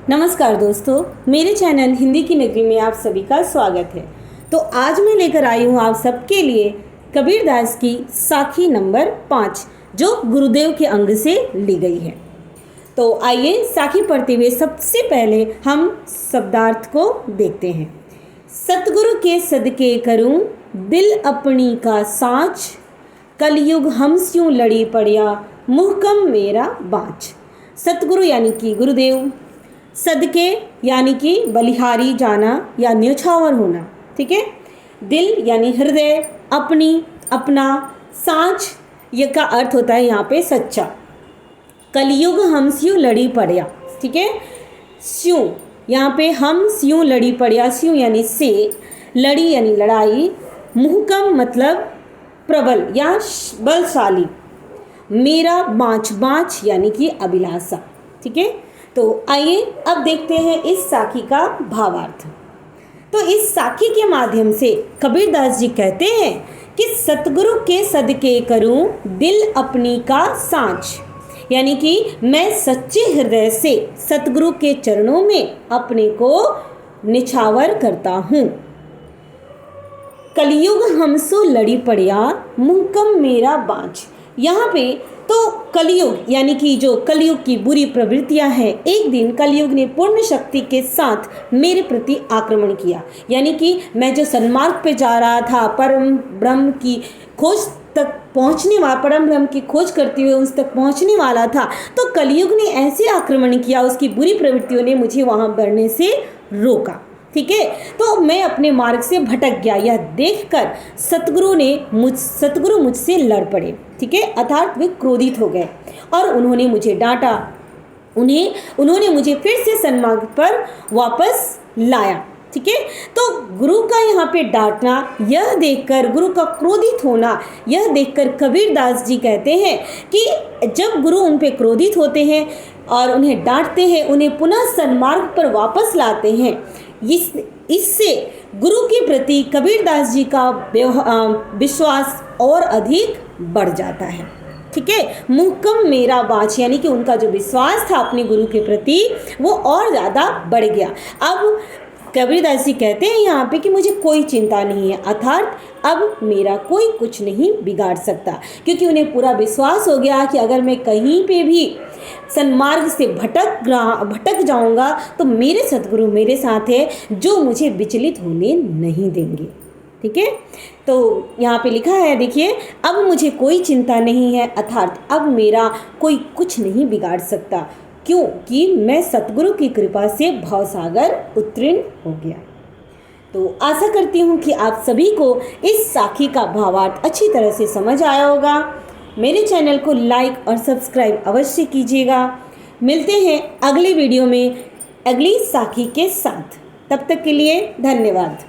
नमस्कार दोस्तों, मेरे चैनल हिंदी की नगरी में आप सभी का स्वागत है। तो आज मैं लेकर आई हूँ आप सबके लिए कबीरदास की साखी नंबर 5 जो गुरुदेव के अंग से ली गई है। तो आइए साखी पढ़ते हुए सबसे पहले हम शब्दार्थ को देखते हैं। सतगुरु के सदके करूं दिल अपनी का साँच, कलयुग हमस्यों लड़ी पड़िया मुहकम मेरा बाँच। सतगुरु यानी कि गुरुदेव, सदके यानी कि बलिहारी जाना या न्यौछावर होना, ठीक है। दिल यानी हृदय, अपनी अपना, साँच ये का अर्थ होता है यहाँ पे सच्चा। कलयुग हम स्यों लड़ी पड़िया, ठीक है। स्यों यहाँ पे हम स्यों लड़ी पड़िया, स्यों यानी से, लड़ी यानी लड़ाई, मुहकम मतलब प्रबल या बलशाली, मेरा बाँच, बाँच यानी कि अभिलाषा, ठीक है। तो आइए अब देखते हैं इस साखी का भावार्थ। तो इस साखी के माध्यम से कबीरदास जी कहते हैं कि सतगुरु के सदके करूं दिल अपनी का साँच, यानी कि मैं सच्चे हृदय से सतगुरु के चरणों में अपने को निछावर करता हूँ। कलयुग हमसो लड़ी पड़िया मुहकम मेरा बाँच। यहाँ पे तो कलयुग यानी कि जो कलयुग की बुरी प्रवृत्तियां हैं, एक दिन कलयुग ने पूर्ण शक्ति के साथ मेरे प्रति आक्रमण किया। यानी कि मैं जो सन्मार्ग पे जा रहा था, परम ब्रह्म की खोज तक पहुंचने वाला, परम ब्रह्म की खोज करते हुए उस तक पहुंचने वाला था, तो कलयुग ने ऐसे आक्रमण किया, उसकी बुरी प्रवृत्तियों ने मुझे वहां बढ़ने से रोका, ठीक है। तो मैं अपने मार्ग से भटक गया। यह देखकर सतगुरु मुझसे लड़ पड़े, ठीक है, अर्थात वे क्रोधित हो गए और उन्होंने मुझे डांटा। उन्होंने मुझे फिर से सन्मार्ग पर वापस लाया, ठीक है। तो गुरु का यहाँ पे डांटना, यह देखकर गुरु का क्रोधित होना, यह देखकर कबीरदास जी कहते हैं कि जब गुरु उन पे क्रोधित होते हैं और उन्हें डांटते हैं, उन्हें पुनः सन्मार्ग पर वापस लाते हैं, इससे गुरु के प्रति कबीरदास जी का विश्वास और अधिक बढ़ जाता है, ठीक है। मुहकम मेरा बाँच यानी कि उनका जो विश्वास था अपने गुरु के प्रति वो और ज़्यादा बढ़ गया। अब कबीरदास जी कहते हैं यहाँ पे कि मुझे कोई चिंता नहीं है, अर्थात अब मेरा कोई कुछ नहीं बिगाड़ सकता, क्योंकि उन्हें पूरा विश्वास हो गया कि अगर मैं कहीं पे भी सन्मार्ग से भटक जाऊंगा तो मेरे सतगुरु मेरे साथ है, जो मुझे विचलित होने नहीं देंगे, ठीक है। तो यहाँ पे लिखा है, देखिए, अब मुझे कोई चिंता नहीं है, अर्थात अब मेरा कोई कुछ नहीं बिगाड़ सकता, क्योंकि मैं सतगुरु की कृपा से भवसागर उत्तीर्ण हो गया। तो आशा करती हूँ कि आप सभी को इस साखी का भावार्थ अच्छी तरह से समझ आया होगा। मेरे चैनल को लाइक और सब्सक्राइब अवश्य कीजिएगा। मिलते हैं अगले वीडियो में अगली साखी के साथ। तब तक के लिए धन्यवाद।